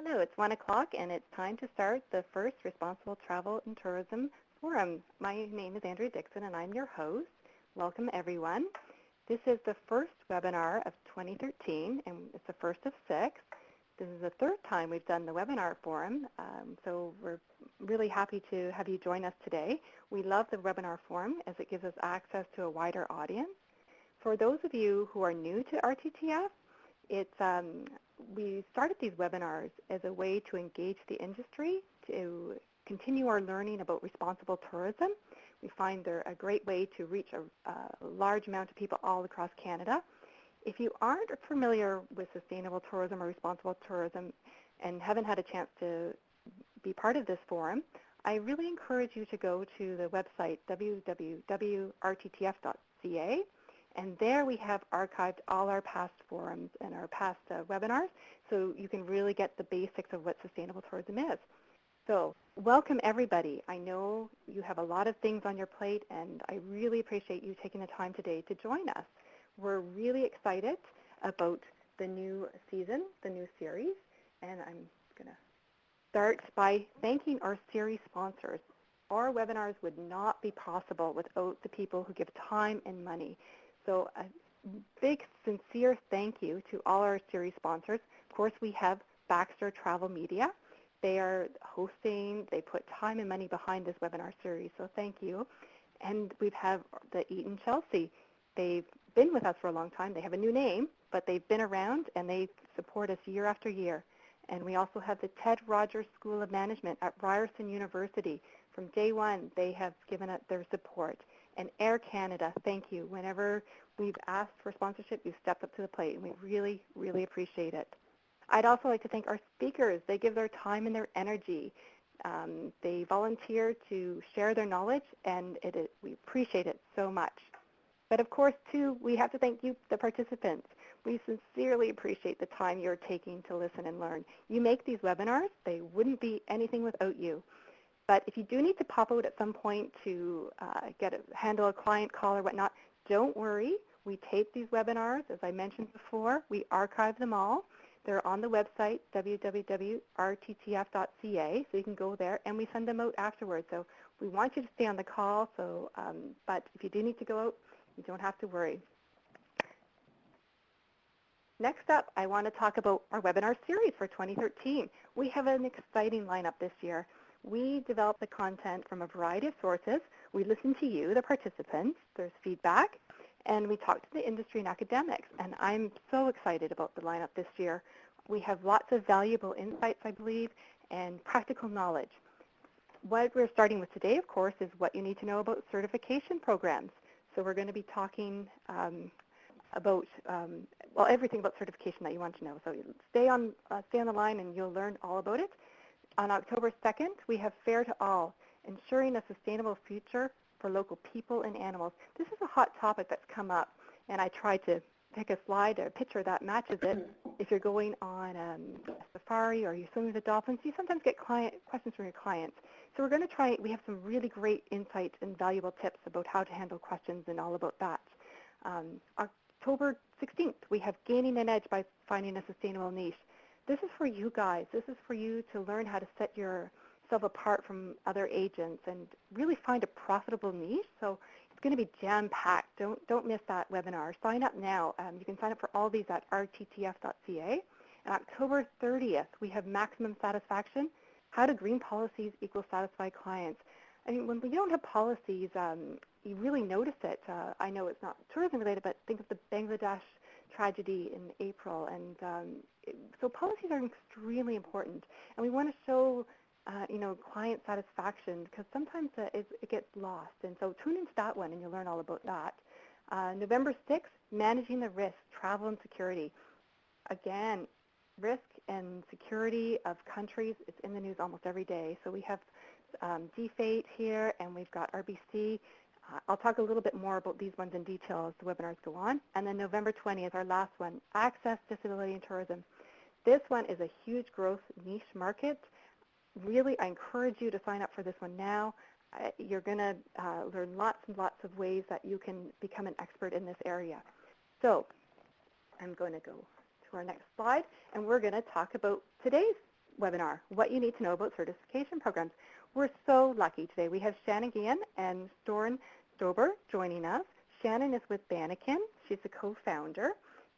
Hello, it's 1 o'clock and it's time to start the first Responsible Travel and Tourism Forum. My name is Andrea Dixon and I'm your host. Welcome everyone. This is the first webinar of 2013 and it's the first of 6. This is the third time we've done the webinar forum, so we're really happy to have you join us today. We love the webinar forum as it gives us access to a wider audience. For those of you who are new to RTTF, we started these webinars as a way to engage the industry, to continue our learning about responsible tourism. We find they're a great way to reach a large amount of people all across Canada. If you aren't familiar with sustainable tourism or responsible tourism and haven't had a chance to be part of this forum, I really encourage you to go to the website www.rttf.ca. And there we have archived all our past forums and our past webinars, so you can really get the basics of what sustainable tourism is. So welcome everybody. I know you have a lot of things on your plate, and I really appreciate you taking the time today to join us. We're really excited about the new season, the new series, and I'm going to start by thanking our series sponsors. Our webinars would not be possible without the people who give time and money. So a big, sincere thank you to all our series sponsors. Of course, we have Baxter Travel Media. They are hosting, they put time and money behind this webinar series, so thank you. And we have the Eaton Chelsea. They've been with us for a long time. They have a new name, but they've been around and they support us year after year. And we also have the Ted Rogers School of Management at Ryerson University. From day one, they have given us their support. And Air Canada, thank you. Whenever we've asked for sponsorship, you've stepped up to the plate, and we really, really appreciate it. I'd also like to thank our speakers. They give their time and their energy. They volunteer to share their knowledge, and we appreciate it so much. But of course, too, we have to thank you, the participants. We sincerely appreciate the time you're taking to listen and learn. You make these webinars. They wouldn't be anything without you. But if you do need to pop out at some point to handle a client call or whatnot, don't worry. We tape these webinars. As I mentioned before, we archive them all. They're on the website, www.rttf.ca, so you can go there, and we send them out afterwards. So we want you to stay on the call, but if you do need to go out, you don't have to worry. Next up, I want to talk about our webinar series for 2013. We have an exciting lineup this year. We develop the content from a variety of sources. We listen to you, the participants. There's feedback. And we talk to the industry and academics. And I'm so excited about the lineup this year. We have lots of valuable insights, I believe, and practical knowledge. What we're starting with today, of course, is what you need to know about certification programs. So we're going to be talking about, everything about certification that you want to know. So stay on the line and you'll learn all about it. On October 2nd, we have Fair to All, Ensuring a Sustainable Future for Local People and Animals. This is a hot topic that's come up, and I tried to pick a slide or a picture that matches it. If you're going on a safari or you're swimming with dolphins, you sometimes get questions from your clients. So we're going to try, we have some really great insights and valuable tips about how to handle questions and all about that. October 16th, we have Gaining an Edge by Finding a Sustainable Niche. This is for you guys. This is for you to learn how to set yourself apart from other agents and really find a profitable niche. So it's going to be jam-packed. Don't miss that webinar. Sign up now. You can sign up for all these at rttf.ca. And October 30th, we have Maximum Satisfaction, How do Green Policies Equal Satisfied Clients? I mean, when we don't have policies, you really notice it. I know it's not tourism-related, but think of the Bangladesh tragedy in April. And so policies are extremely important. And we want to show, client satisfaction because sometimes it gets lost. And so tune into that one and you'll learn all about that. November 6th, Managing the Risk, Travel and Security. Again, risk and security of countries, it's in the news almost every day. So we have DFATE here, and we've got RBC. I'll talk a little bit more about these ones in detail as the webinars go on. And then November 20th is our last one, Access, Disability, and Tourism. This one is a huge growth niche market. Really, I encourage you to sign up for this one now. You're going to learn lots and lots of ways that you can become an expert in this area. So I'm going to go to our next slide, and we're going to talk about today's webinar, What You Need to Know About Certification Programs. We're so lucky today. We have Shannon Guillen and Soren Dober joining us. Shannon is with Banneken. She's the co-founder,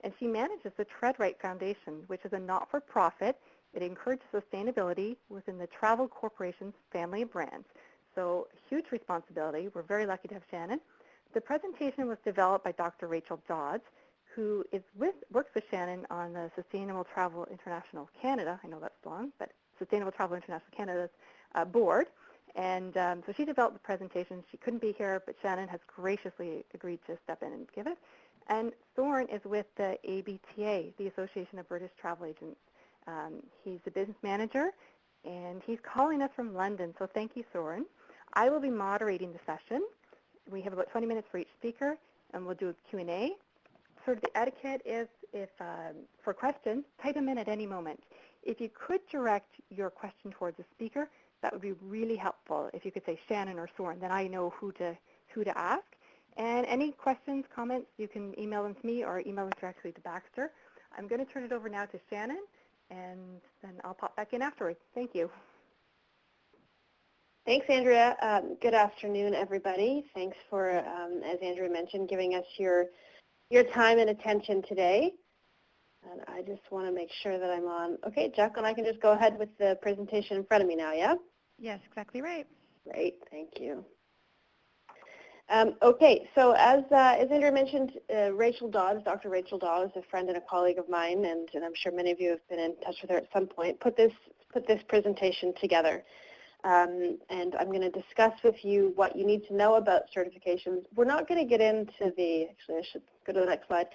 and she manages the Travelife Foundation, which is a not-for-profit. It encourages sustainability within the Travel Corporation's family of brands. So huge responsibility. We're very lucky to have Shannon. The presentation was developed by Dr. Rachel Dodds, who works with Shannon on the Sustainable Travel International Canada. I know that's long, but Sustainable Travel International Canada's board. And so she developed the presentation. She couldn't be here, but Shannon has graciously agreed to step in and give it. And Soren is with the ABTA, the Association of British Travel Agents. He's the business manager, and he's calling us from London. So thank you, Soren. I will be moderating the session. We have about 20 minutes for each speaker, and we'll do a Q&A. Sort of the etiquette is, if for questions, type them in at any moment. If you could direct your question towards the speaker, that would be really helpful. If you could say Shannon or Soren, then I know who to ask. And any questions, comments, you can email them to me or email them directly to Baxter. I'm going to turn it over now to Shannon, and then I'll pop back in afterwards. Thank you. Thanks, Andrea. Good afternoon, everybody. Thanks for, as Andrea mentioned, giving us your time and attention today. And I just want to make sure that I'm on. Okay, Jacqueline, I can just go ahead with the presentation in front of me now, yeah? Yes, exactly right. Great, thank you. Okay, so as Andrea mentioned, Rachel Dodds, Dr. Rachel Dodds, a friend and a colleague of mine, and I'm sure many of you have been in touch with her at some point, put this presentation together. And I'm going to discuss with you what you need to know about certifications. We're not going to get into the, actually I should go to the next slide.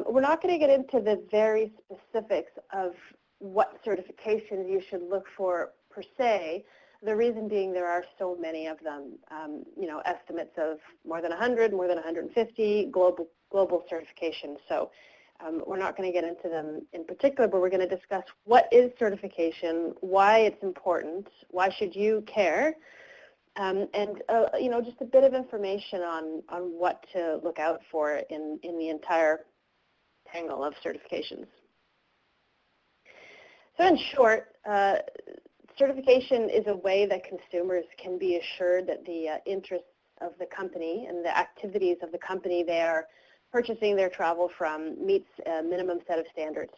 We're not going to get into the very specifics of what certifications you should look for per se. The reason being there are so many of them, you know, estimates of more than 100, more than 150 global certifications. So we're not going to get into them in particular, but we're going to discuss what is certification, why it's important, why should you care, and you know, just a bit of information on what to look out for in the entire tangle of certifications. So in short, certification is a way that consumers can be assured that the interests of the company and the activities of the company they are purchasing their travel from meets a minimum set of standards.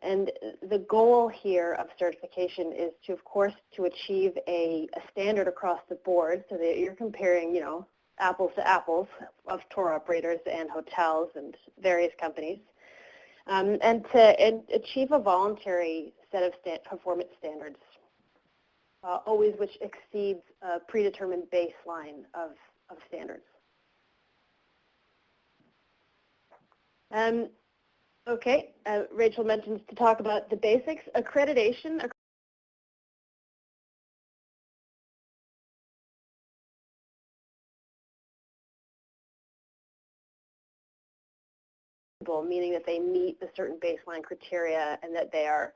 And the goal here of certification is to, of course, to achieve a standard across the board so that you're comparing, you know, apples to apples of tour operators and hotels and various companies, and to achieve a voluntary set of performance standards, always which exceeds a predetermined baseline of standards. Okay, Rachel mentions to talk about the basics. Accreditation. Meaning that they meet the certain baseline criteria and that they are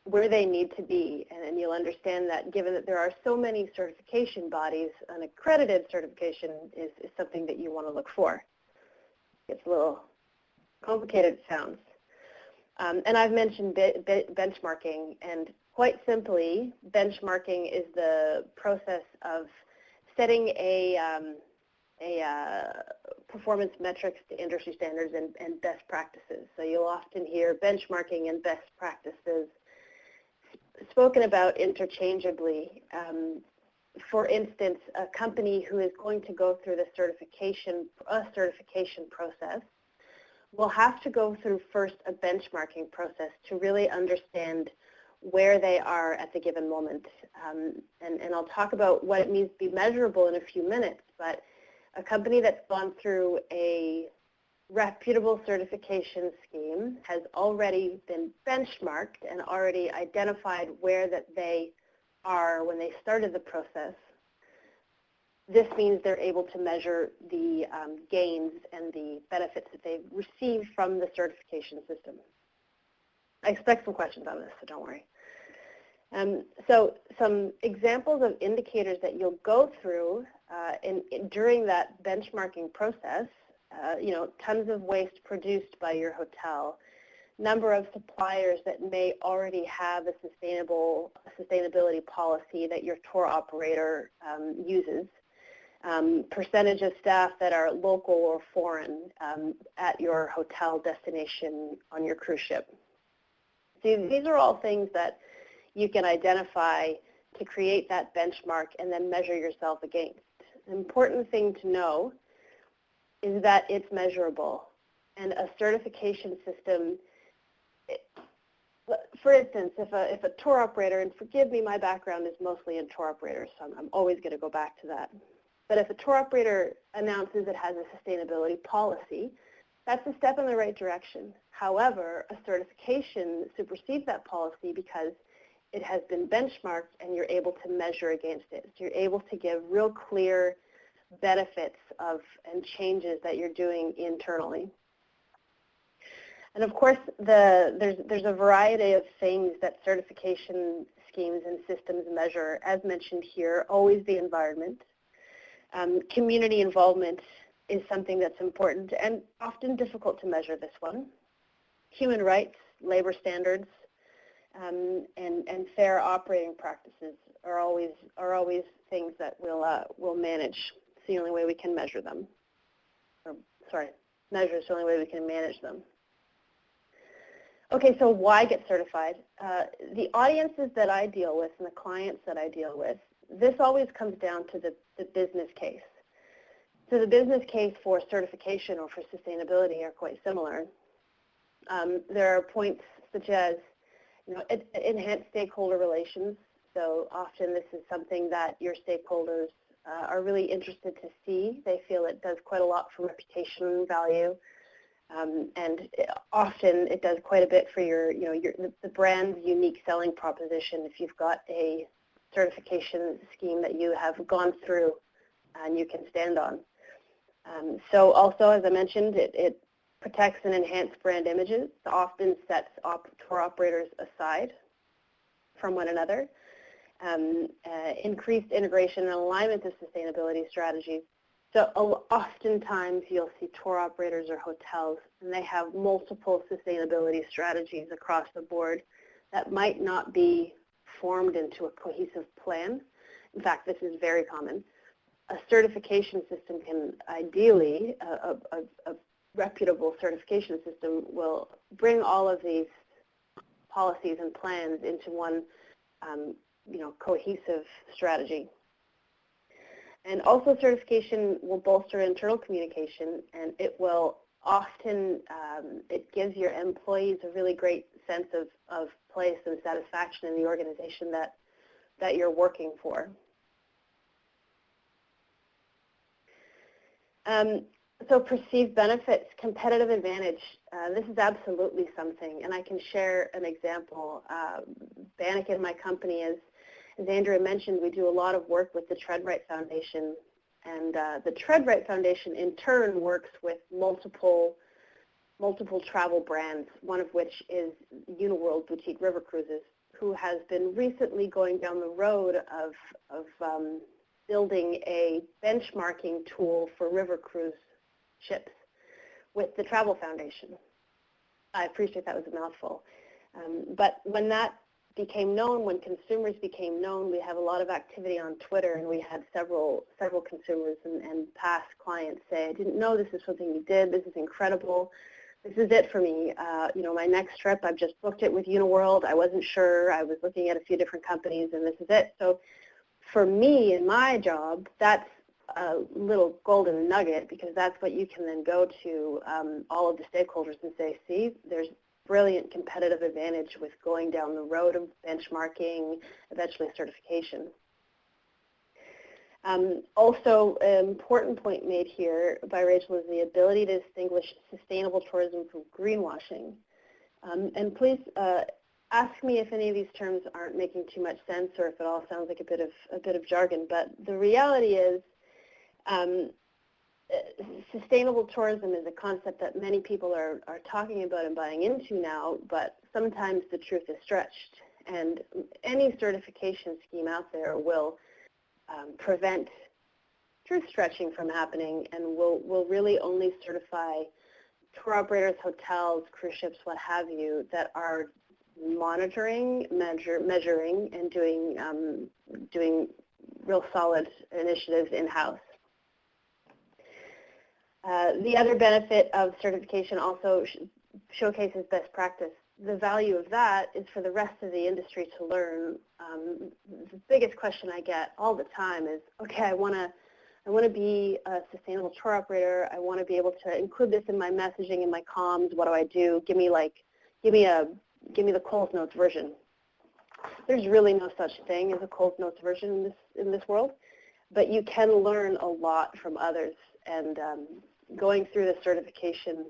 where they need to be. And you'll understand that given that there are so many certification bodies, an accredited certification is something that you want to look for. It's a little complicated, it sounds. And I've mentioned benchmarking, and quite simply, benchmarking is the process of setting a performance metrics to industry standards and best practices. So you'll often hear benchmarking and best practices spoken about interchangeably. For instance, a company who is going to go through the certification process will have to go through first a benchmarking process to really understand where they are at the given moment. And I'll talk about what it means to be measurable in a few minutes, but a company that's gone through a reputable certification scheme has already been benchmarked and already identified where that they are when they started the process. This means they're able to measure the gains and the benefits that they've received from the certification system. I expect some questions on this, so don't worry. So some examples of indicators that you'll go through during that benchmarking process, you know, tons of waste produced by your hotel, number of suppliers that may already have a sustainability policy that your tour operator uses, percentage of staff that are local or foreign at your hotel destination on your cruise ship. So these are all things that you can identify to create that benchmark and then measure yourself against. An important thing to know is that it's measurable, and a certification system, for instance, if a tour operator, and forgive me, my background is mostly in tour operators, so I'm always going to go back to that. But if a tour operator announces it has a sustainability policy, that's a step in the right direction. However, a certification supersedes that policy because it has been benchmarked and you're able to measure against it. So you're able to give real clear benefits of and changes that you're doing internally. And of course, there's a variety of things that certification schemes and systems measure. As mentioned here, always the environment. Community involvement is something that's important and often difficult to measure, this one. Human rights, labor standards, and fair operating practices are always things that we'll manage. It's the only way we can measure them. Measure is the only way we can manage them. Okay, so why get certified? The audiences that I deal with and the clients that I deal with, this always comes down to the business case. So the business case for certification or for sustainability are quite similar. There are points such as, enhanced stakeholder relations. So often this is something that your stakeholders are really interested to see. They feel it does quite a lot for reputation value. And often it does quite a bit for the brand's unique selling proposition if you've got a certification scheme that you have gone through and you can stand on. So also, as I mentioned, it protects and enhances brand images, often sets tour operators aside from one another. Increased integration and alignment of sustainability strategies. So oftentimes you'll see tour operators or hotels, and they have multiple sustainability strategies across the board that might not be formed into a cohesive plan. In fact, this is very common. A certification system can ideally, a reputable certification system will bring all of these policies and plans into one cohesive strategy. And also certification will bolster internal communication, and it will often, it gives your employees a really great sense of place and satisfaction in the organization that you're working for. So perceived benefits, competitive advantage. This is absolutely something, and I can share an example. Bannock and my company, as Andrea mentioned, we do a lot of work with the Tread Right Foundation, and the Tread Right Foundation in turn works with multiple travel brands, one of which is Uniworld Boutique River Cruises, who has been recently going down the road of building a benchmarking tool for river cruise ships with the Travel Foundation. I appreciate that was a mouthful. But when that became known, when consumers became known, we have a lot of activity on Twitter, and we had several consumers and past clients say, I didn't know this is something you did, this is incredible, this is it for me. My next trip, I've just booked it with Uniworld, I wasn't sure, I was looking at a few different companies, and this is it. So for me, in my job, that's a little golden nugget, because that's what you can then go to all of the stakeholders and say, see, there's brilliant competitive advantage with going down the road of benchmarking, eventually certification. Also, an important point made here by Rachel is the ability to distinguish sustainable tourism from greenwashing. And please ask me if any of these terms aren't making too much sense, or if it all sounds like a bit of jargon. But the reality is, sustainable tourism is a concept that many people are talking about and buying into now, but sometimes the truth is stretched. And any certification scheme out there will prevent truth stretching from happening, and will really only certify tour operators, hotels, cruise ships, what have you, that are monitoring, measuring, and doing real solid initiatives in-house. The other benefit of certification also showcases best practice. The value of that is for the rest of the industry to learn. The biggest question I get all the time is, okay, I want to be a sustainable tour operator. I want to be able to include this in my messaging, in my comms. What do I do? Give me the Coles Notes version. There's really no such thing as a Coles Notes version in this world, but you can learn a lot from others, and going through the certification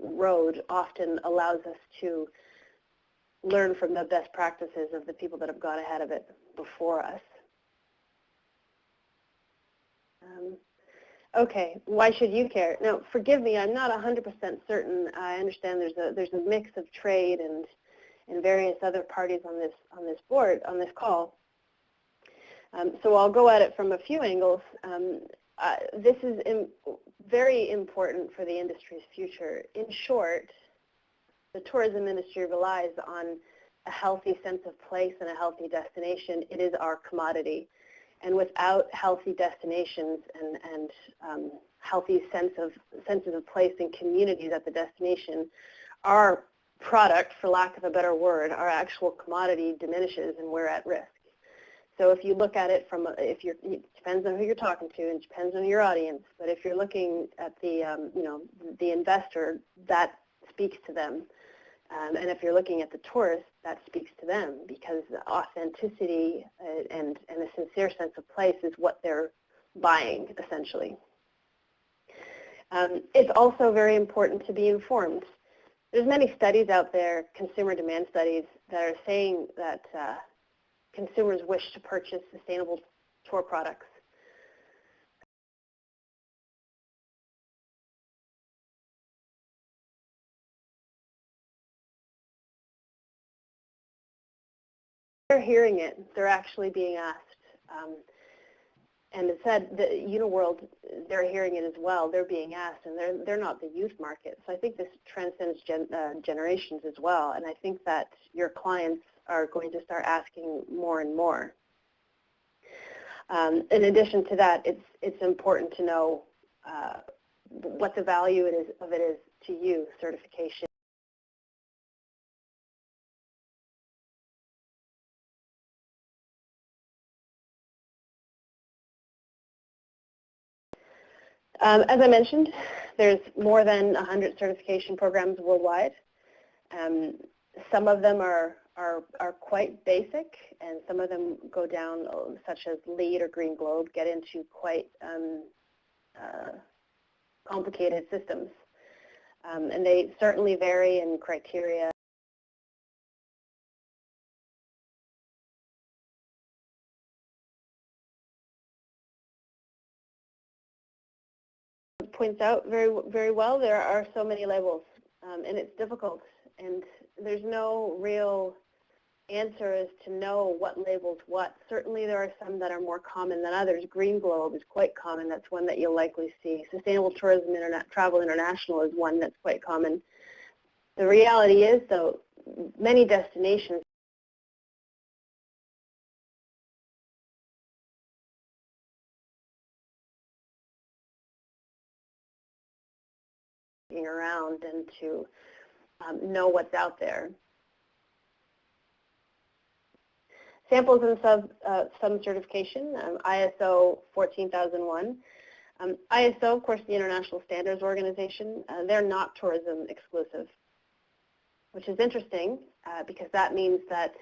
road often allows us to learn from the best practices of the people that have gone ahead of it before us. Okay, why should you care? Now, forgive me, I'm not 100% certain. I understand there's a mix of trade and various other parties on this board, on this call. So I'll go at it from a few angles. This is very important for the industry's future. In short, the tourism industry relies on a healthy sense of place and a healthy destination. It is our commodity. And without healthy destinations and healthy senses of place and communities at the destination, our product, for lack of a better word, our actual commodity diminishes and we're at risk. So if you look at it from, it depends on who you're talking to and depends on your audience, but if you're looking at the, the investor, that speaks to them. And if you're looking at the tourist, that speaks to them, because the authenticity and a sincere sense of place is what they're buying, essentially. It's also very important to be informed. There's many studies out there, consumer demand studies, that are saying that consumers wish to purchase sustainable tour products. They're hearing it. They're actually being asked. And it said that Uniworld, they're hearing it as well. They're being asked, and they're not the youth market. So I think this transcends generations as well. And I think that your clients are going to start asking more and more. In addition to that, it's important to know what the value of it is to you, certification. As I mentioned, there's more than 100 certification programs worldwide. Some of them are quite basic, and some of them go down, such as LEED or Green Globe, get into quite complicated systems. And they certainly vary in criteria. It points out very well, there are so many labels, and it's difficult, and there's no real answer as to know what labels what. Certainly there are some that are more common than others. Green Globe is quite common. That's one that you'll likely see. Sustainable Tourism Travel International is one that's quite common. The reality is, though, many destinations around and to know what's out there. Samples and some certification, ISO 14001. ISO, of course, the International Standards Organization, they're not tourism exclusive, which is interesting because that means that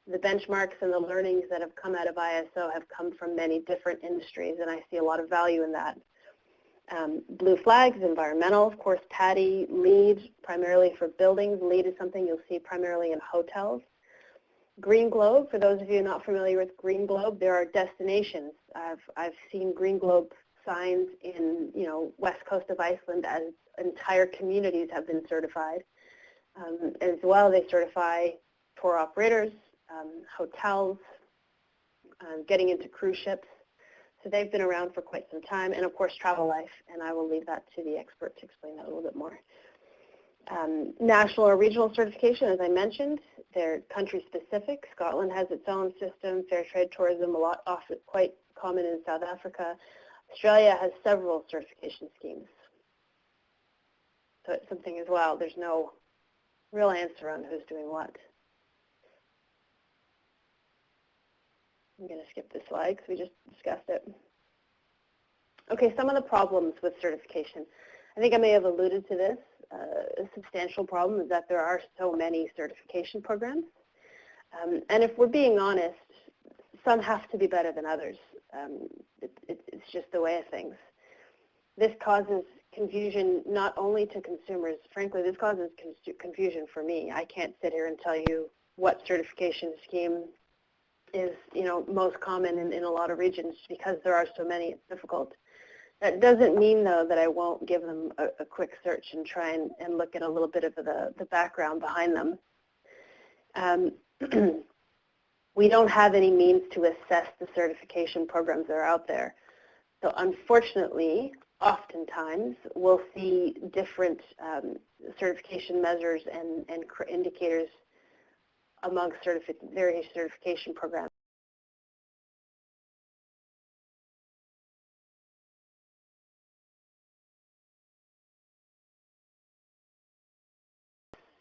the benchmarks and the learnings that have come out of ISO have come from many different industries, and I see a lot of value in that. Blue flags, environmental, of course, PADI, LEED, primarily for buildings. LEED is something you'll see primarily in hotels. Green Globe, for those of you not familiar with Green Globe, there are destinations. I've seen Green Globe signs in, west coast of Iceland, as entire communities have been certified. As well, they certify tour operators, hotels, getting into cruise ships. So they've been around for quite some time, and of course Travelife, and I will leave that to the expert to explain that a little bit more. National or regional certification, as I mentioned, they're country-specific. Scotland has its own system. Fair trade tourism, often quite common in South Africa. Australia has several certification schemes. So it's something as well. There's no real answer on who's doing what. I'm going to skip this slide because we just discussed it. Okay, some of the problems with certification. I think I may have alluded to this. A substantial problem is that there are so many certification programs. And if we're being honest, some have to be better than others. It's just the way of things. This causes confusion not only to consumers. Frankly, this causes confusion for me. I can't sit here and tell you what certification scheme is, most common in a lot of regions because there are so many. It's difficult. That doesn't mean, though, that I won't give them a quick search and try and look at a little bit of the background behind them. We don't have any means to assess the certification programs that are out there. So unfortunately, oftentimes, we'll see different certification measures and indicators amongst various certification programs.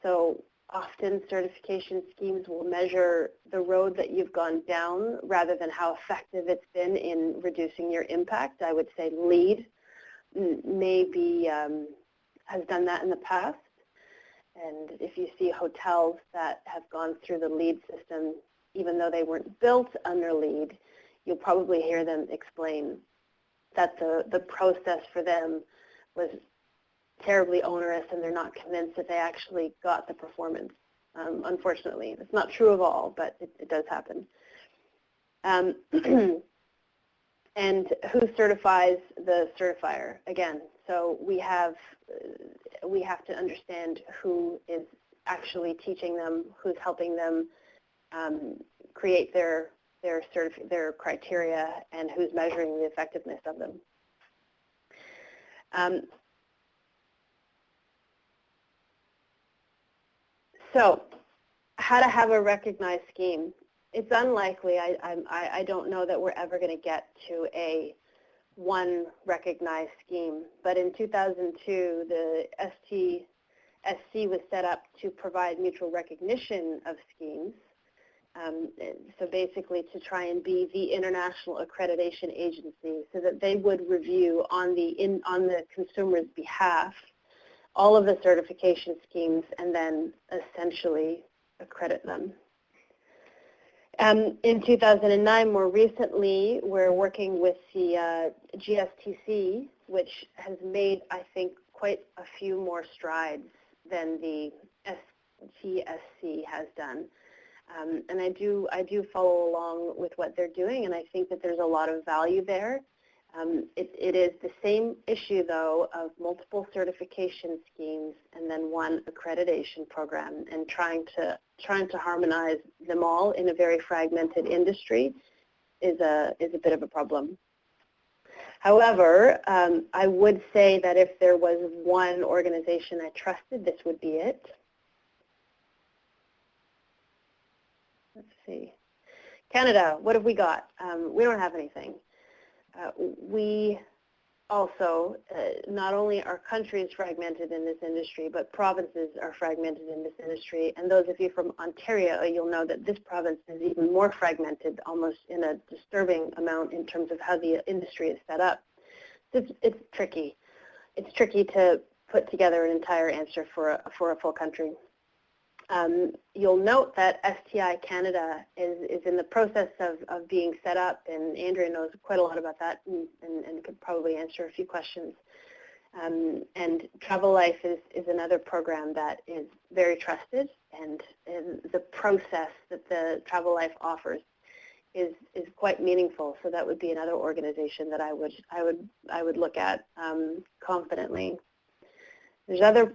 So often certification schemes will measure the road that you've gone down rather than how effective it's been in reducing your impact. I would say LEED maybe has done that in the past. And if you see hotels that have gone through the LEED system, even though they weren't built under LEED, you'll probably hear them explain that the process for them was terribly onerous and they're not convinced that they actually got the performance, unfortunately. It's not true of all, but it does happen. And who certifies the certifier? Again, so we have to understand who is actually teaching them, who's helping them create their criteria, and who's measuring the effectiveness of them. So how to have a recognized scheme. It's unlikely, I don't know that we're ever going to get to a one recognized scheme, but in 2002 the STSC was set up to provide mutual recognition of schemes. So basically to try and be the international accreditation agency so that they would review on the consumer's behalf all of the certification schemes and then essentially accredit them. In 2009, more recently, we're working with the GSTC, which has made, I think, quite a few more strides than the STSC has done. And I do follow along with what they're doing, and I think that there's a lot of value there. It is the same issue, though, of multiple certification schemes and then one accreditation program, and trying to harmonize them all in a very fragmented industry is a bit of a problem. However, I would say that if there was one organization I trusted, this would be it. Let's see. Canada, what have we got? We don't have anything. We also, not only are countries fragmented in this industry, but provinces are fragmented in this industry. And those of you from Ontario, you'll know that this province is even more fragmented, almost in a disturbing amount in terms of how the industry is set up. It's tricky. It's tricky to put together an entire answer for a full country. You'll note that STI Canada is in the process of being set up, and Andrea knows quite a lot about that and could probably answer a few questions. And Travelife is another program that is very trusted, and the process that the Travelife offers is quite meaningful. So that would be another organization that I would look at confidently. There's other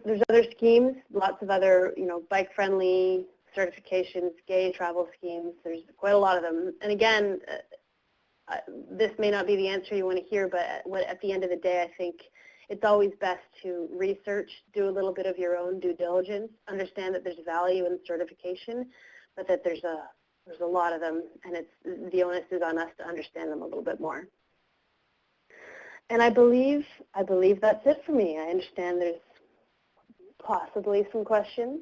schemes, lots of other, bike-friendly certifications, gay travel schemes. There's quite a lot of them. And again, this may not be the answer you want to hear, but at the end of the day, I think it's always best to research, do a little bit of your own due diligence, understand that there's value in certification, but that there's a lot of them, and the onus is on us to understand them a little bit more. And I believe that's it for me. I understand there's possibly some questions.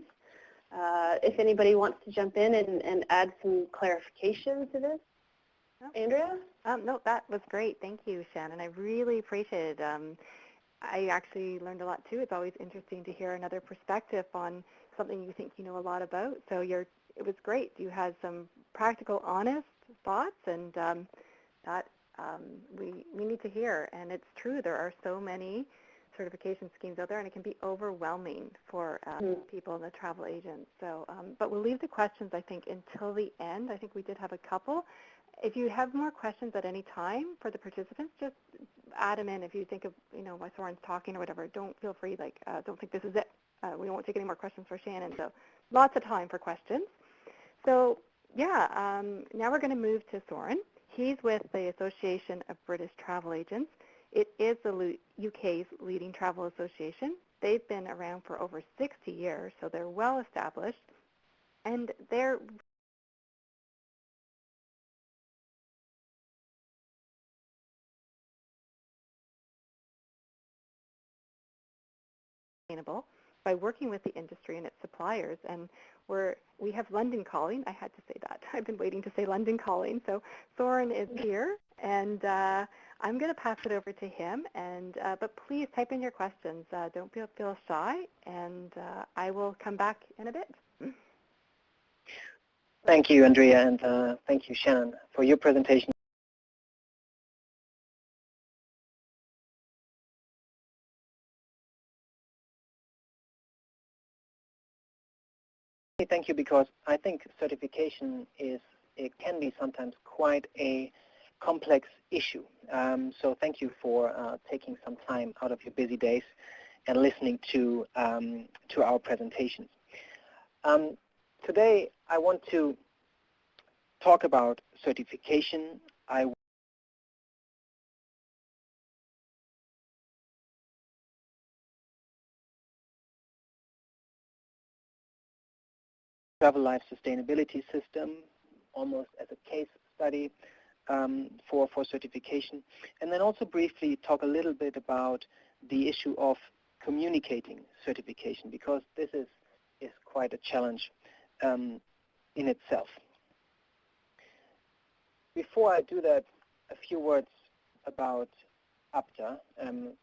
If anybody wants to jump in and add some clarification to this. Andrea? No, that was great. Thank you, Shannon. I really appreciate it. I actually learned a lot, too. It's always interesting to hear another perspective on something you think you know a lot about. So it was great. You had some practical, honest thoughts, and that we need to hear. And it's true. There are so many certification schemes out there, and it can be overwhelming for people and the travel agents. So, but we'll leave the questions, I think, until the end. I think we did have a couple. If you have more questions at any time for the participants, just add them in. If you think of, while Soren's talking or whatever, don't feel free, don't think this is it. We won't take any more questions for Shannon. So lots of time for questions. So yeah, now we're going to move to Soren. He's with the Association of British Travel Agents. It is the UK's leading travel association. They've been around for over 60 years, so they're well established. And they're sustainable by working with the industry and its suppliers. And we have London calling. I had to say that. I've been waiting to say London calling. So Soren is here, and I'm going to pass it over to him. And but please type in your questions. Don't feel shy, and I will come back in a bit. Thank you, Andrea, and thank you, Shannon, for your presentation. Thank you, because I think certification it can be sometimes quite a complex issue. So thank you for taking some time out of your busy days and listening to our presentations. Today, I want to talk about certification. Travelife sustainability system, almost as a case study for certification, and then also briefly talk a little bit about the issue of communicating certification, because this is quite a challenge in itself. Before I do that, a few words about APTA.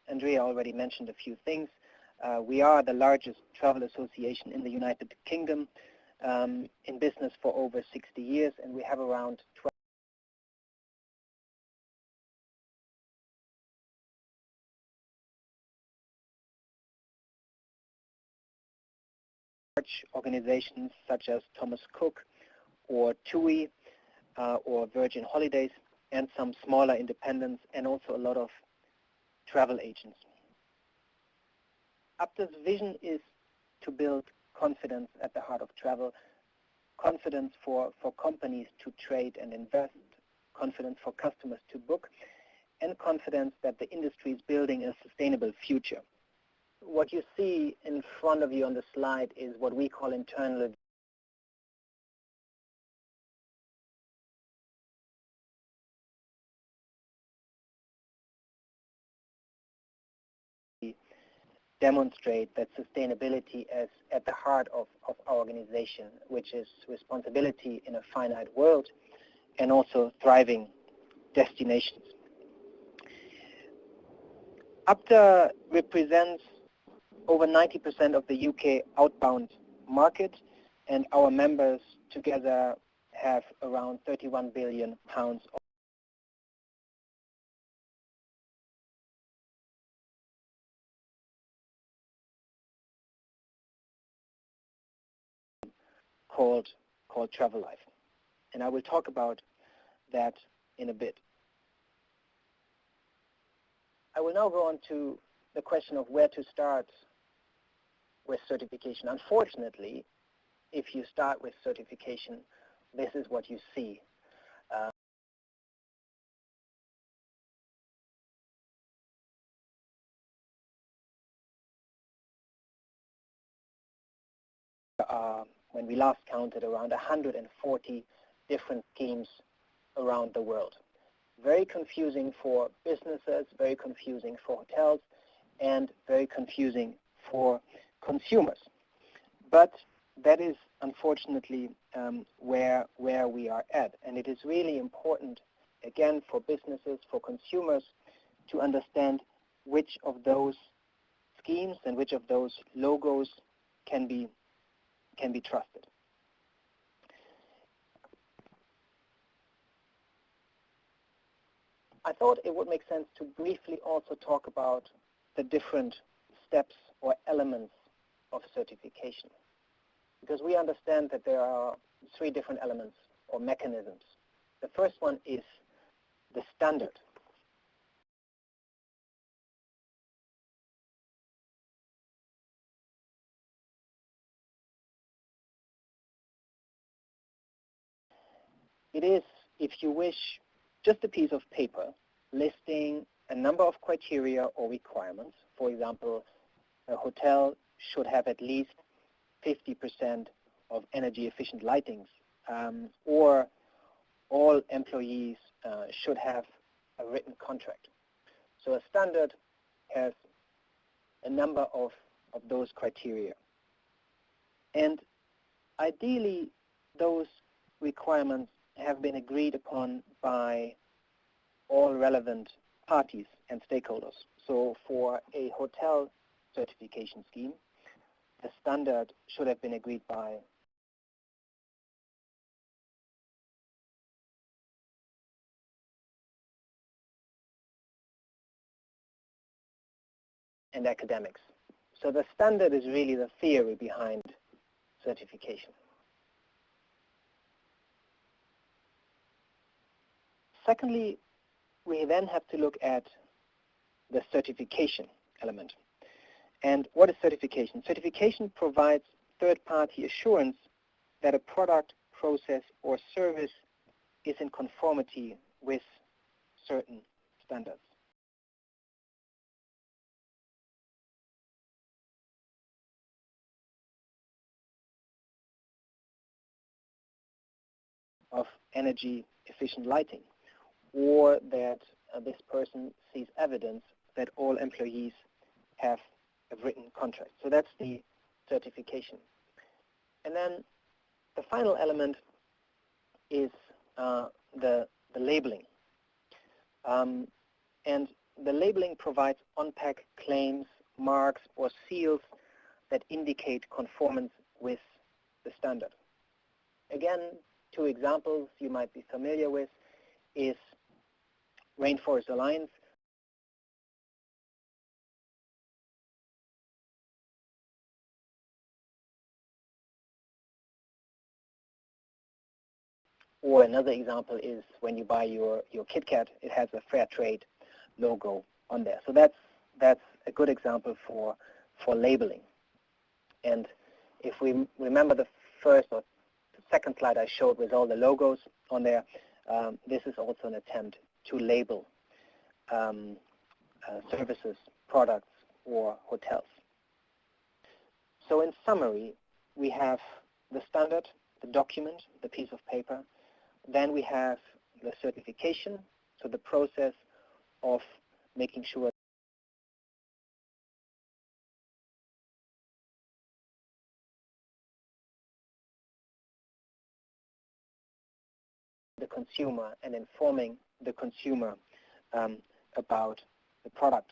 Andrea already mentioned a few things. We are the largest travel association in the United Kingdom, in business for over 60 years, and we have around 12 large organizations such as Thomas Cook or TUI or Virgin Holidays, and some smaller independents, and also a lot of travel agents. APTA's vision is to build confidence at the heart of travel, confidence for companies to trade and invest, confidence for customers to book, and confidence that the industry is building a sustainable future. What you see in front of you on the slide is what we call internal demonstrate that sustainability is at the heart of our organization, which is responsibility in a finite world and also thriving destinations. APTA represents over 90% of the UK outbound market, and our members together have around £31 billion called Travelife. And I will talk about that in a bit. I will now go on to the question of where to start with certification. Unfortunately, if you start with certification, this is what you see. when we last counted, around 140 different schemes around the world. Very confusing for businesses, very confusing for hotels, and very confusing for consumers. But that is unfortunately where we are at. And it is really important, again, for businesses, for consumers, to understand which of those schemes and which of those logos can be trusted. I thought it would make sense to briefly also talk about the different steps or elements of certification, because we understand that there are 3 different elements or mechanisms. The first one is the standard. It is, if you wish, just a piece of paper listing a number of criteria or requirements. For example, a hotel should have at least 50% of energy efficient lightings, or all employees should have a written contract. So a standard has a number of those criteria. And ideally, those requirements have been agreed upon by all relevant parties and stakeholders. So for a hotel certification scheme, the standard should have been agreed by and academics. So the standard is really the theory behind certification. Secondly, we then have to look at the certification element. And what is certification? Certification provides third-party assurance that a product, process, or service is in conformity with certain standards. Of energy efficient lighting, or that this person sees evidence that all employees have a written contract. So that's the certification. And then the final element is the labeling. And the labeling provides on-pack claims, marks, or seals that indicate conformance with the standard. Again, 2 examples you might be familiar with is Rainforest Alliance, or another example is when you buy your KitKat, it has a fair trade logo on there. So that's a good example for labeling. And if we remember the first or second slide I showed with all the logos on there, this is also an attempt to label services, products, or hotels. So in summary, we have the standard, the document, the piece of paper. Then we have the certification, so the process of making sure the consumer and informing the consumer about the product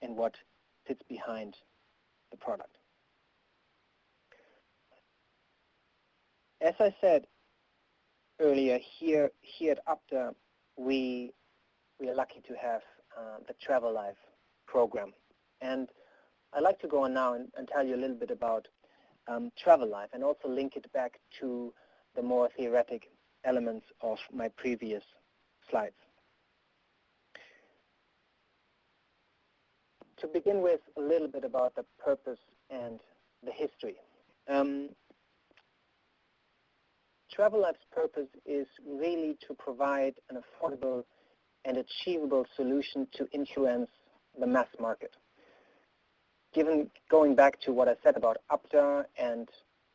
and what sits behind the product. As I said earlier, here at UPTA, we are lucky to have the Travelife program. And I'd like to go on now and tell you a little bit about Travelife and also link it back to the more theoretic elements of my previous slides. To begin with, a little bit about the purpose and the history. Travelife's purpose is really to provide an affordable and achievable solution to influence the mass market. going back to what I said about APTA and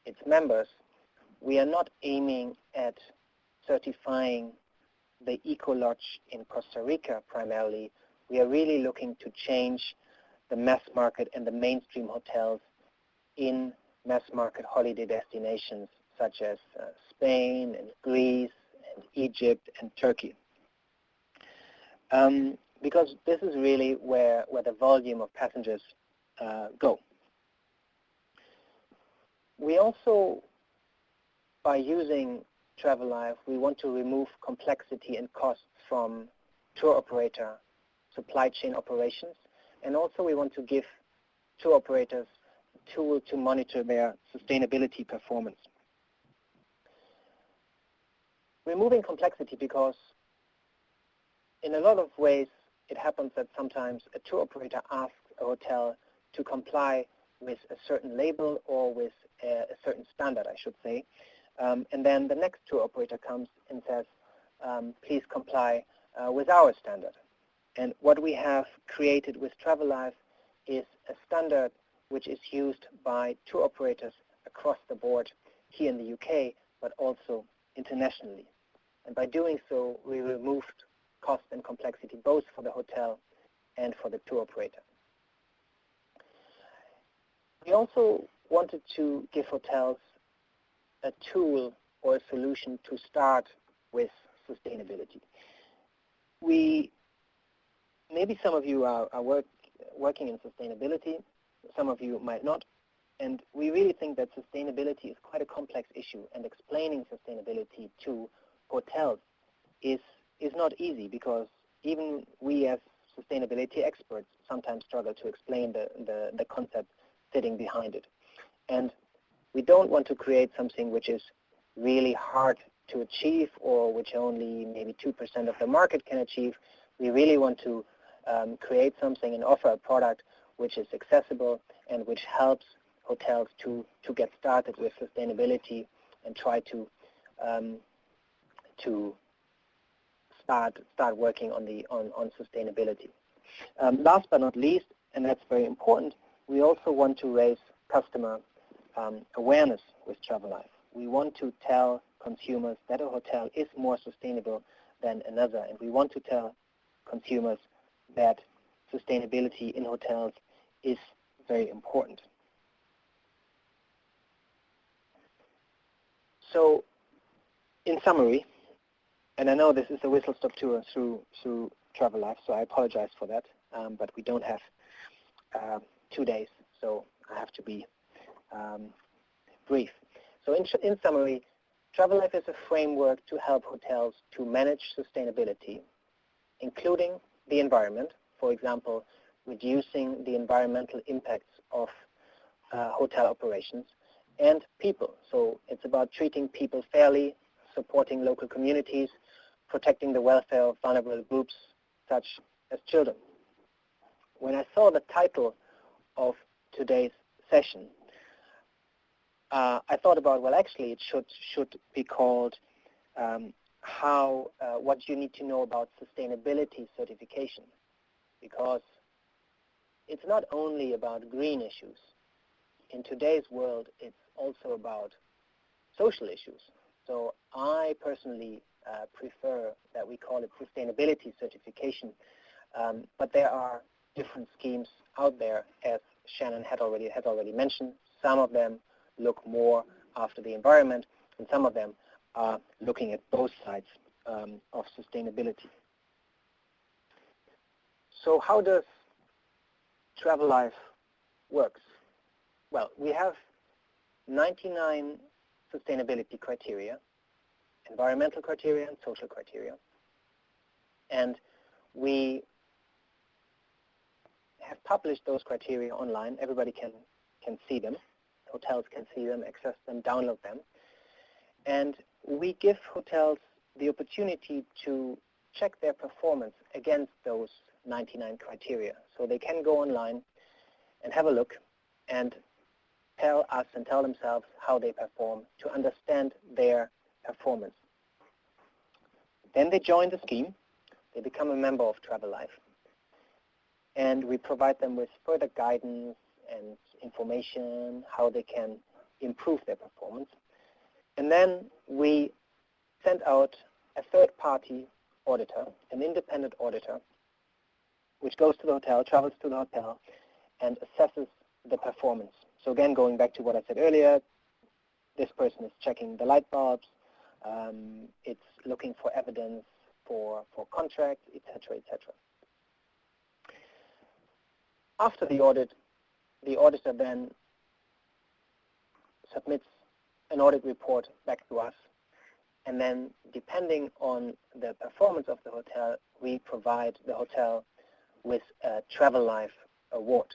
its members, we are not aiming at certifying the eco-lodge in Costa Rica primarily. We are really looking to change the mass market and the mainstream hotels in mass market holiday destinations such as Spain and Greece and Egypt and Turkey. Because this is really where the volume of passengers go. We also, by using Travelife, we want to remove complexity and costs from tour operator supply chain operations, and also we want to give tour operators a tool to monitor their sustainability performance. Removing complexity because in a lot of ways it happens that sometimes a tour operator asks a hotel to comply with a certain label or with a certain standard, I should say. And then the next tour operator comes and says, please comply with our standard. And what we have created with Travelife is a standard which is used by tour operators across the board here in the UK, but also internationally. And by doing so, we removed cost and complexity both for the hotel and for the tour operator. We also wanted to give hotels a tool or a solution to start with sustainability. Maybe some of you are working in sustainability, some of you might not, and we really think that sustainability is quite a complex issue, and explaining sustainability to hotels is not easy, because even we as sustainability experts sometimes struggle to explain the concept sitting behind it. And we don't want to create something which is really hard to achieve or which only maybe 2% of the market can achieve. We really want to create something and offer a product which is accessible and which helps hotels to get started with sustainability and try to start working on sustainability. Last but not least, and that's very important, we also want to raise customer awareness with Travelife. We want to tell consumers that a hotel is more sustainable than another, and we want to tell consumers that sustainability in hotels is very important. So, in summary, and I know this is a whistle-stop tour through Travelife, so I apologize for that, but we don't have 2 days, so I have to be brief. So in summary, Travelife is a framework to help hotels to manage sustainability, including the environment, for example, reducing the environmental impacts of hotel operations, and people. So it's about treating people fairly, supporting local communities, protecting the welfare of vulnerable groups such as children. When I saw the title of today's session, I thought about, well, actually it should be called what you need to know about sustainability certification, because it's not only about green issues. In today's world, it's also about social issues. So I personally prefer that we call it sustainability certification, but there are different schemes out there, as Shannon has already mentioned. Some of them look more after the environment, and some of them are looking at both sides of sustainability. So how does Travelife works? Well, we have 99 sustainability criteria, environmental criteria and social criteria, and we have published those criteria online. Everybody can see them. Hotels can see them, access them, download them. And we give hotels the opportunity to check their performance against those 99 criteria. So they can go online and have a look and tell us and tell themselves how they perform to understand their performance. Then they join the scheme. They become a member of Travelife. And we provide them with further guidance and information, how they can improve their performance. And then we send out a third-party auditor, an independent auditor, which goes to the hotel, travels to the hotel, and assesses the performance. So again, going back to what I said earlier, this person is checking the light bulbs, it's looking for evidence for contracts, etc., etc. After the audit, the auditor then submits an audit report back to us, and then depending on the performance of the hotel, we provide the hotel with a Travelife award.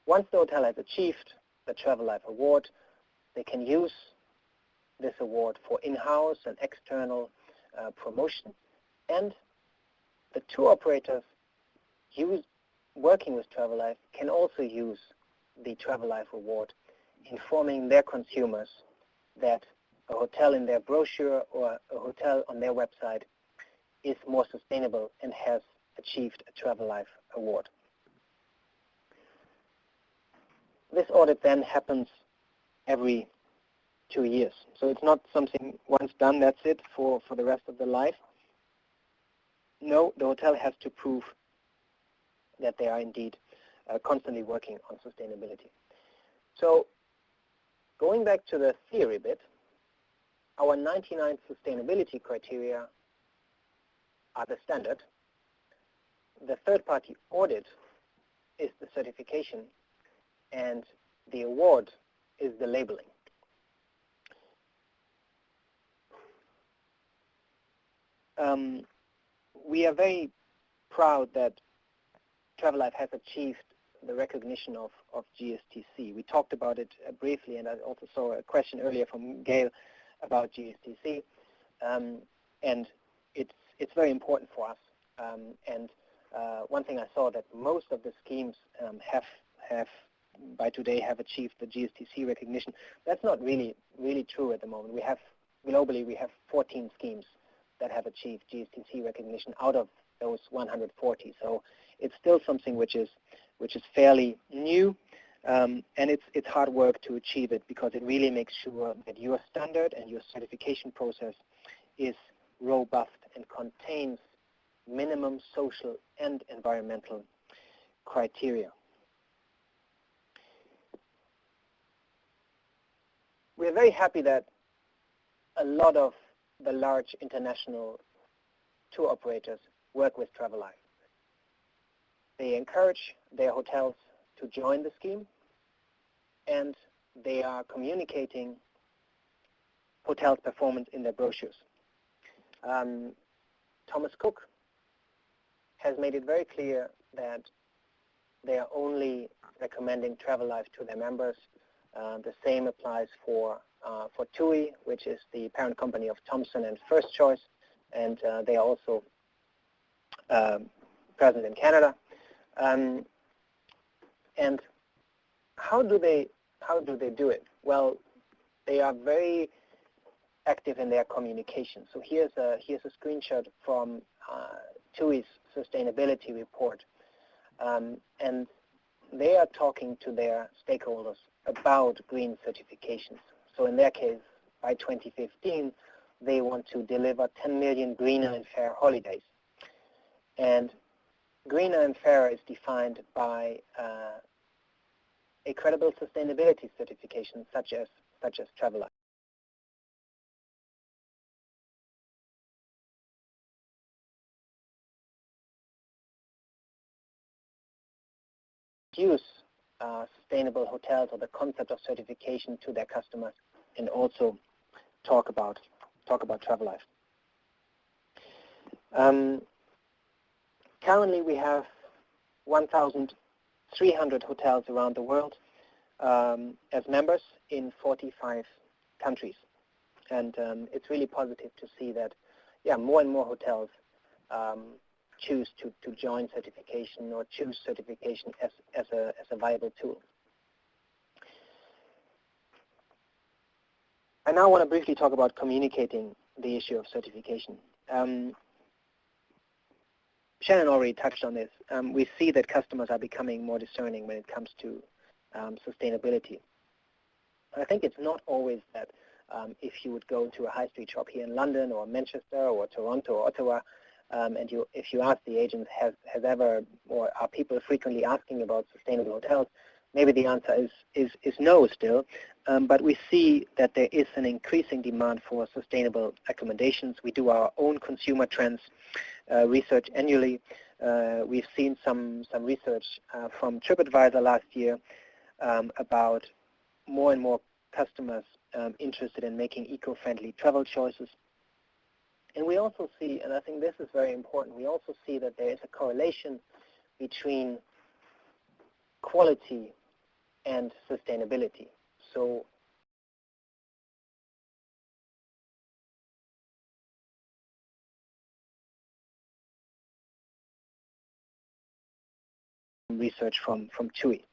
Once the hotel has achieved the Travelife award, they can use this award for in-house and external promotion, and the tour operators working with Travelife can also use the Travelife award, informing their consumers that a hotel in their brochure or a hotel on their website is more sustainable and has achieved a Travelife award. This audit then happens every 2 years. So it's not something once done, that's it for the rest of the life. No, the hotel has to prove that they are indeed constantly working on sustainability. So going back to the theory bit, our 99 sustainability criteria are the standard. The third-party audit is the certification, and the award is the labeling. We are very proud that Travelife has achieved the recognition of GSTC. We talked about it briefly, and I also saw a question earlier from Gail about GSTC, and it's very important for us. One thing I saw that most of the schemes have by today have achieved the GSTC recognition. That's not really true at the moment. Globally we have 14 schemes that have achieved GSTC recognition out of those 140. So it's still something which is fairly new, and it's hard work to achieve it, because it really makes sure that your standard and your certification process is robust and contains minimum social and environmental criteria. We're very happy that a lot of the large international tour operators work with Travelife. They encourage their hotels to join the scheme, and they are communicating hotels' performance in their brochures. Thomas Cook has made it very clear that they are only recommending Travelife to their members. The same applies for TUI, which is the parent company of Thomson and First Choice, and they are also present in Canada. And how do they do it? Well, they are very active in their communication. So here's a screenshot from TUI's sustainability report, and they are talking to their stakeholders about green certifications. So in their case, by 2015, they want to deliver 10 million greener and fair holidays. And greener and fair is defined by a credible sustainability certification such as Travelife. Use sustainable hotels or the concept of certification to their customers, and also talk about Travelife. Currently, we have 1,300 hotels around the world as members in 45 countries, and it's really positive to see that, more and more hotels choose to join certification or choose certification as a viable tool. I now want to briefly talk about communicating the issue of certification. Shannon already touched on this. We see that customers are becoming more discerning when it comes to sustainability. I think it's not always that if you would go to a high street shop here in London or Manchester or Toronto or Ottawa, and if you ask the agents, has ever, or are people frequently asking about sustainable hotels, maybe the answer is no still. But we see that there is an increasing demand for sustainable accommodations. We do our own consumer trends research annually. We've seen some research from TripAdvisor last year about more and more customers interested in making eco-friendly travel choices. And we also see, and I think this is very important, we also see that there is a correlation between quality and sustainability. So research from TUI.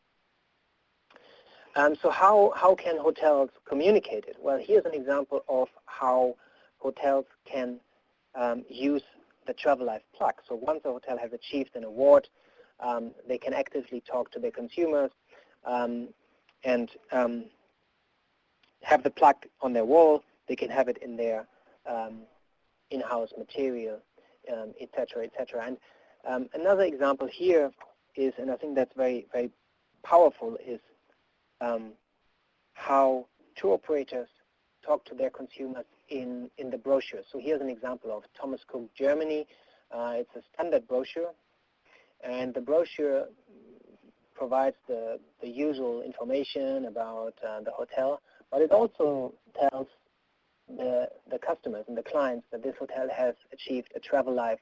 So how can hotels communicate it? Well, here's an example of how hotels can use the Travelife plug. So once a hotel has achieved an award, they can actively talk to their consumers and have the plug on their wall. They can have it in their in-house material, et cetera, et cetera. And another example here is, and I think that's very, very powerful, is how tour operators talk to their consumers in the brochure. So here's an example of Thomas Cook Germany. It's a standard brochure, and the brochure provides the usual information about the hotel, but it also tells the customers and the clients that this hotel has achieved a Travelife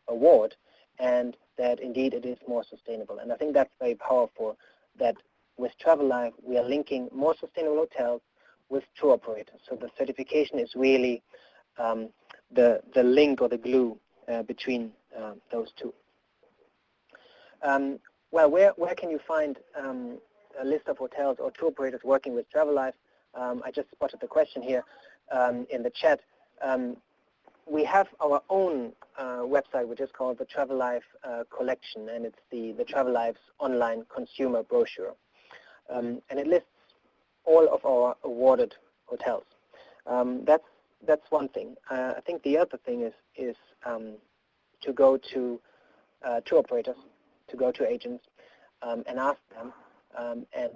award and that indeed it is more sustainable. And I think that's very powerful, that with Travelife we are linking more sustainable hotels with tour operators. So the certification is really the link or the glue between those two. Well, where can you find a list of hotels or tour operators working with Travelife? I just spotted the question here in the chat. We have our own website, which is called the Travelife Collection, and it's the Travelife's online consumer brochure. And it lists all of our awarded hotels. That's one thing. I think the other thing is to go to tour operators, to go to agents, and ask them. And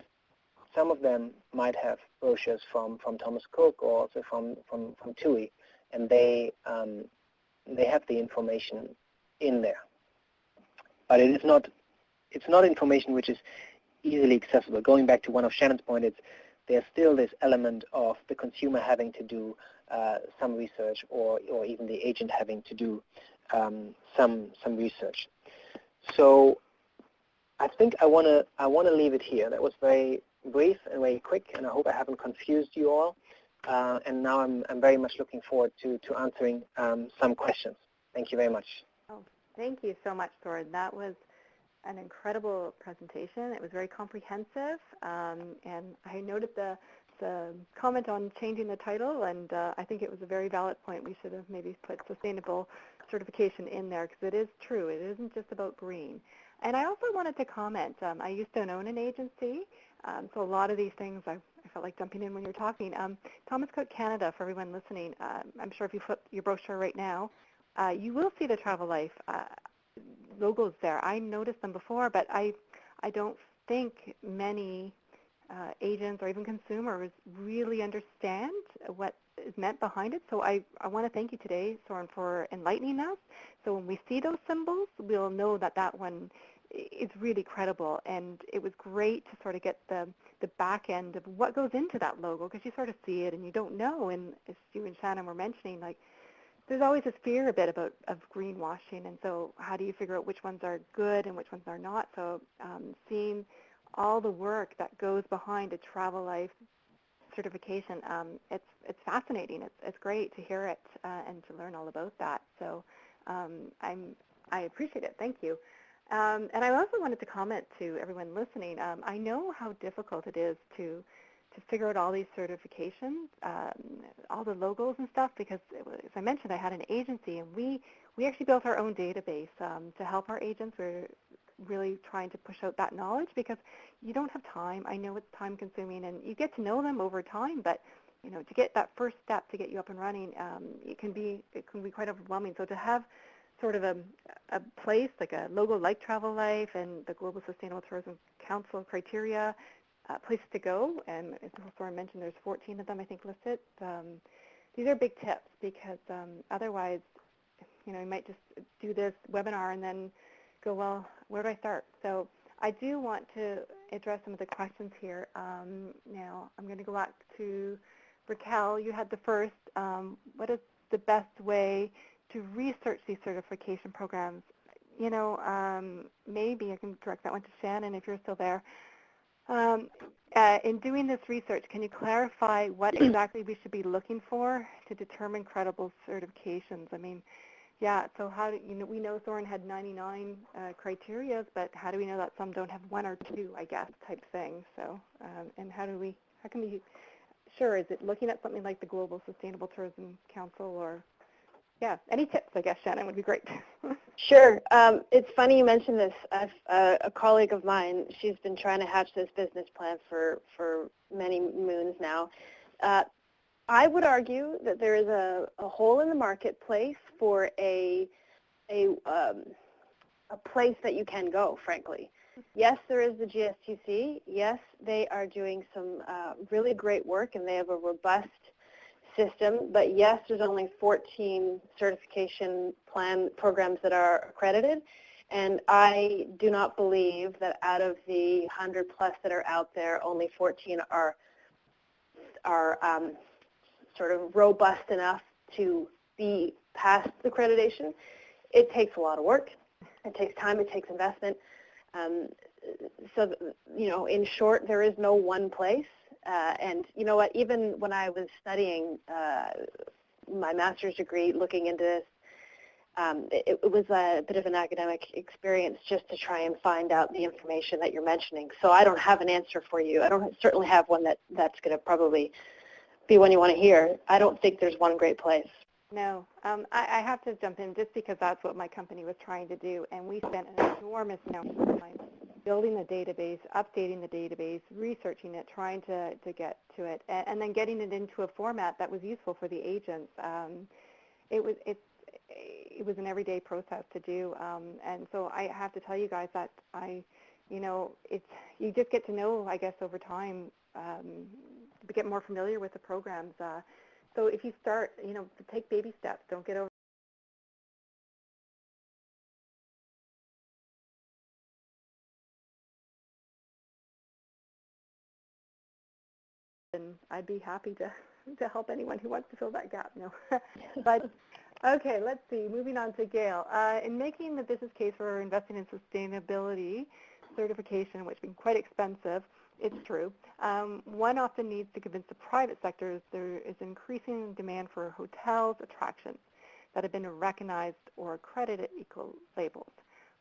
some of them might have brochures from Thomas Cook or also from TUI, and they have the information in there. But it's not information which is easily accessible. Going back to one of Shannon's points, there's still this element of the consumer having to do some research, or even the agent having to do some research. So I think I want to leave it here. That was very brief and very quick, and I hope I haven't confused you all. And now I'm very much looking forward to answering some questions. Thank you very much. Oh, thank you so much, Soren. That was an incredible presentation. It was very comprehensive, and I noted the comment on changing the title, and I think it was a very valid point. We should have maybe put sustainable certification in there, because it is true. It isn't just about green. And I also wanted to comment, I used to own an agency, so a lot of these things I felt like jumping in when you were talking. Thomas Cook Canada, for everyone listening, I'm sure if you flip your brochure right now, you will see the Travelife logos there. I noticed them before, but I don't think many agents or even consumers really understand what is meant behind it. So I want to thank you today, Soren, for enlightening us. So when we see those symbols, we'll know that that one is really credible. And it was great to sort of get the back end of what goes into that logo, because you sort of see it and you don't know. And as you and Shannon were mentioning, like, there's always this fear a bit of greenwashing, and so how do you figure out which ones are good and which ones are not? So seeing all the work that goes behind a Travelife certification, it's fascinating. It's great to hear it and to learn all about that. So I appreciate it. Thank you. And I also wanted to comment to everyone listening. I know how difficult it is to to figure out all these certifications, all the logos and stuff, because as I mentioned, I had an agency, and we actually built our own database to help our agents. We're really trying to push out that knowledge because you don't have time. I know it's time consuming, and you get to know them over time, but to get that first step to get you up and running, it can be quite overwhelming. So to have sort of a place like a logo like Travelife and the Global Sustainable Tourism Council criteria, places to go, and as Soren mentioned, there's 14 of them I think listed. These are big tips because otherwise, you might just do this webinar and then go, well, where do I start? So I do want to address some of the questions here. Now I'm going to go back to Raquel. You had the first. What is the best way to research these certification programs? Maybe I can direct that one to Shannon if you're still there. In doing this research, can you clarify what exactly we should be looking for to determine credible certifications? I mean, yeah, so how do we know Soren had 99 criteria, but how do we know that some don't have one or two, I guess, type thing? So, and how can we sure, is it looking at something like the Global Sustainable Tourism Council, or, yeah, any tips, I guess, Shannon, would be great. Sure. It's funny you mentioned this. A colleague of mine, she's been trying to hatch this business plan for many moons now. I would argue that there is a hole in the marketplace for a place that you can go, frankly. Yes, there is the GSTC. Yes, they are doing some really great work, and they have a robust system. But yes, there's only 14 certification programs that are accredited. And I do not believe that out of the 100 plus that are out there, only 14 are sort of robust enough to be past accreditation. It takes a lot of work. It takes time. It takes investment. So, in short, there is no one place. And you know what, even when I was studying my master's degree, looking into this, it was a bit of an academic experience just to try and find out the information that you're mentioning. So I don't have an answer for you. I don't certainly have one that's going to probably be one you want to hear. I don't think there's one great place. No, I have to jump in just because that's what my company was trying to do, and we spent an enormous amount of time building the database, updating the database, researching it, trying to get to it, and then getting it into a format that was useful for the agents. It was an everyday process to do, and so I have to tell you guys that you just get to know, I guess, over time, to get more familiar with the programs. So if you start, take baby steps. Don't get over. And I'd be happy to help anyone who wants to fill that gap. No, but okay, let's see. Moving on to Gail. In making the business case for investing in sustainability certification, which has been quite expensive, it's true. One often needs to convince the private sector there is increasing demand for hotels, attractions that have been recognized or accredited eco-labels.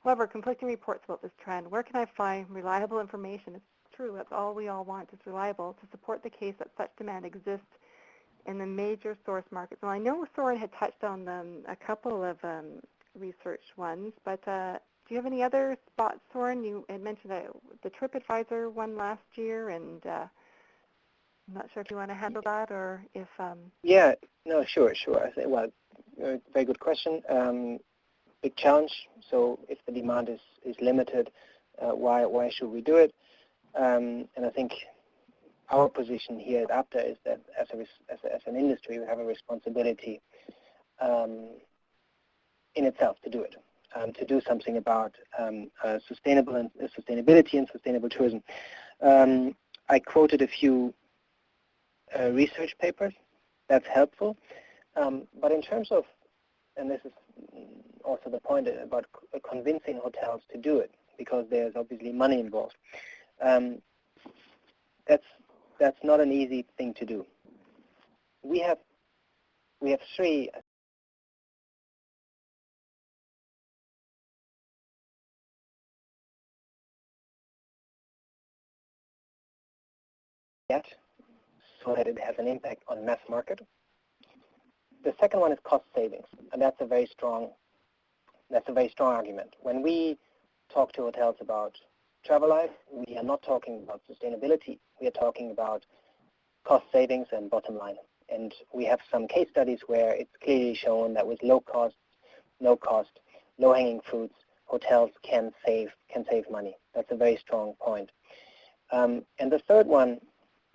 However, conflicting reports about this trend. Where can I find reliable information? It's true. That's all we all want is reliable to support the case that such demand exists in the major source markets. Well, I know Soren had touched on a couple of research ones, but do you have any other spots, Soren? You had mentioned the TripAdvisor one last year, and I'm not sure if you want to handle that or if... Yeah, no, sure. I think, well, very good question. Big challenge. So if the demand is limited, why should we do it? And I think our position here at APTA is that as an industry, we have a responsibility in itself to do it. To do something about sustainability and sustainable tourism. I quoted a few research papers. That's helpful. But in terms of, and this is also the point about convincing hotels to do it, because there's obviously money involved. That's not an easy thing to do. We have three. Yet so that it has an impact on mass market. The second one is cost savings, and that's a very strong argument. When we talk to hotels about Travelife, we are not talking about sustainability. We are talking about cost savings and bottom line. And we have some case studies where it's clearly shown that with low cost, no cost, low-hanging fruits, hotels can save money. That's a very strong point. And the third one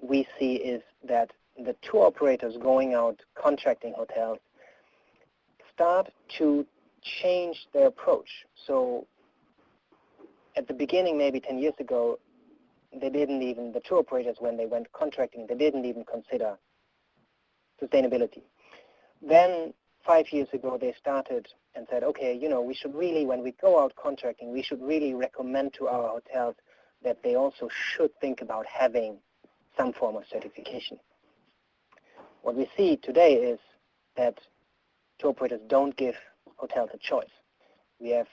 we see is that the tour operators going out contracting hotels start to change their approach. So at the beginning, maybe 10 years ago, the tour operators, when they went contracting, they didn't even consider sustainability. Then 5 years ago, they started and said, okay, we should really, when we go out contracting, we should really recommend to our hotels that they also should think about having some form of certification. What we see today is that tour operators don't give hotels a choice. We have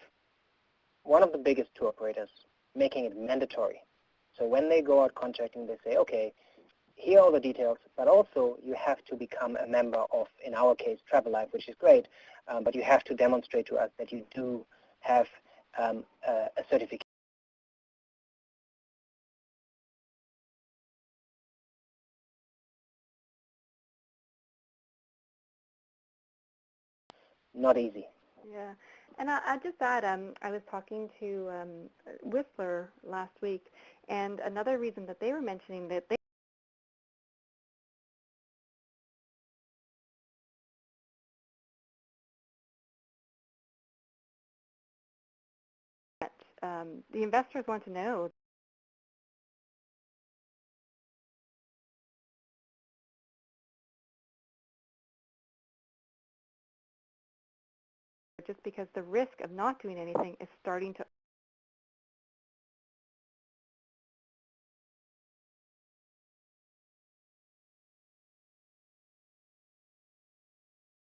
one of the biggest tour operators making it mandatory. So when they go out contracting, they say, okay, here are all the details, but also you have to become a member of, in our case, Travelife, which is great, but you have to demonstrate to us that you do have a certification. Not easy. Yeah, and I just add, I was talking to Whistler last week, and another reason that they were mentioning that they the investors want to know just because the risk of not doing anything is starting to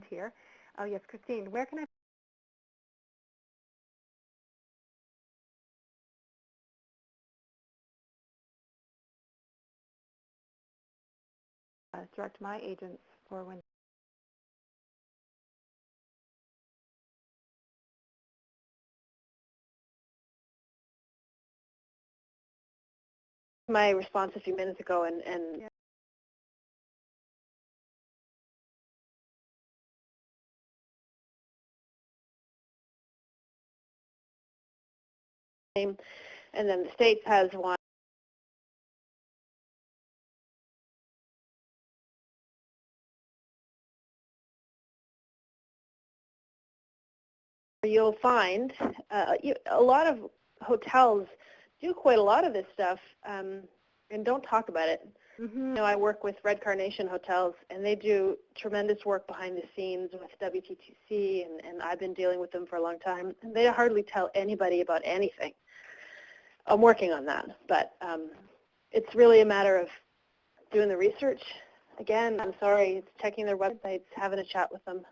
here. Oh yes, Christine, where can I direct my agents for when My response a few minutes ago, and yeah. and then the States has one. You'll find a lot of hotels do quite a lot of this stuff and don't talk about it. Mm-hmm. I work with Red Carnation Hotels, and they do tremendous work behind the scenes with WTTC, and I've been dealing with them for a long time. And they hardly tell anybody about anything. I'm working on that, but it's really a matter of doing the research. Again, I'm sorry, it's checking their websites, having a chat with them.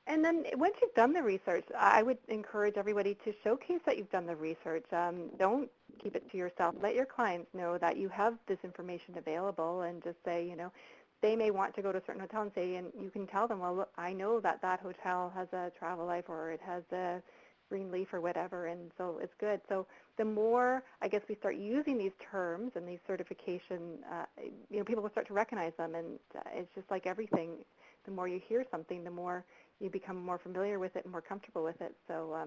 And then once you've done the research, I would encourage everybody to showcase that you've done the research. Don't keep it to yourself. Let your clients know that you have this information available, and just say, they may want to go to a certain hotel and say, and you can tell them, well, look, I know that that hotel has a Travelife or it has a Green Leaf or whatever, and so it's good. So the more, I guess, we start using these terms and these certification, people will start to recognize them, and it's just like everything. The more you hear something, the more you become more familiar with it and more comfortable with it. So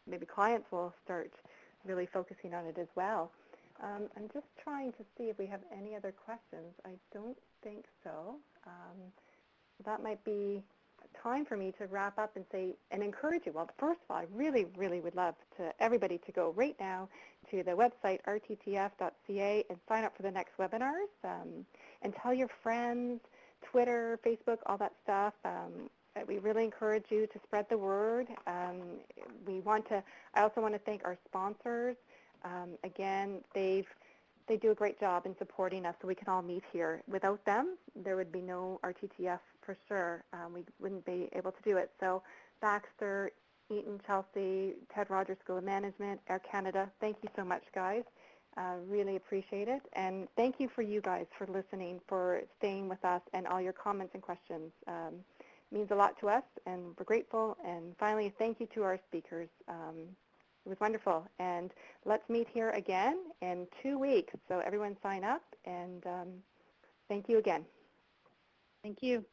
maybe clients will start really focusing on it as well. I'm just trying to see if we have any other questions. I don't think so. That might be time for me to wrap up and say and encourage you. Well, first of all, I really, really would love everybody to go right now to the website rttf.ca and sign up for the next webinars, and tell your friends, Twitter, Facebook, all that stuff. We really encourage you to spread the word. I also want to thank our sponsors. Again, they do a great job in supporting us so we can all meet here. Without them, there would be no RTTF for sure. We wouldn't be able to do it. So Baxter, Eaton, Chelsea, Ted Rogers School of Management, Air Canada, thank you so much, guys. Really appreciate it. And thank you for you guys for listening, for staying with us, and all your comments and questions. Means a lot to us, and we're grateful. And finally, thank you to our speakers. It was wonderful. And let's meet here again in 2 weeks. So everyone sign up, and thank you again. Thank you.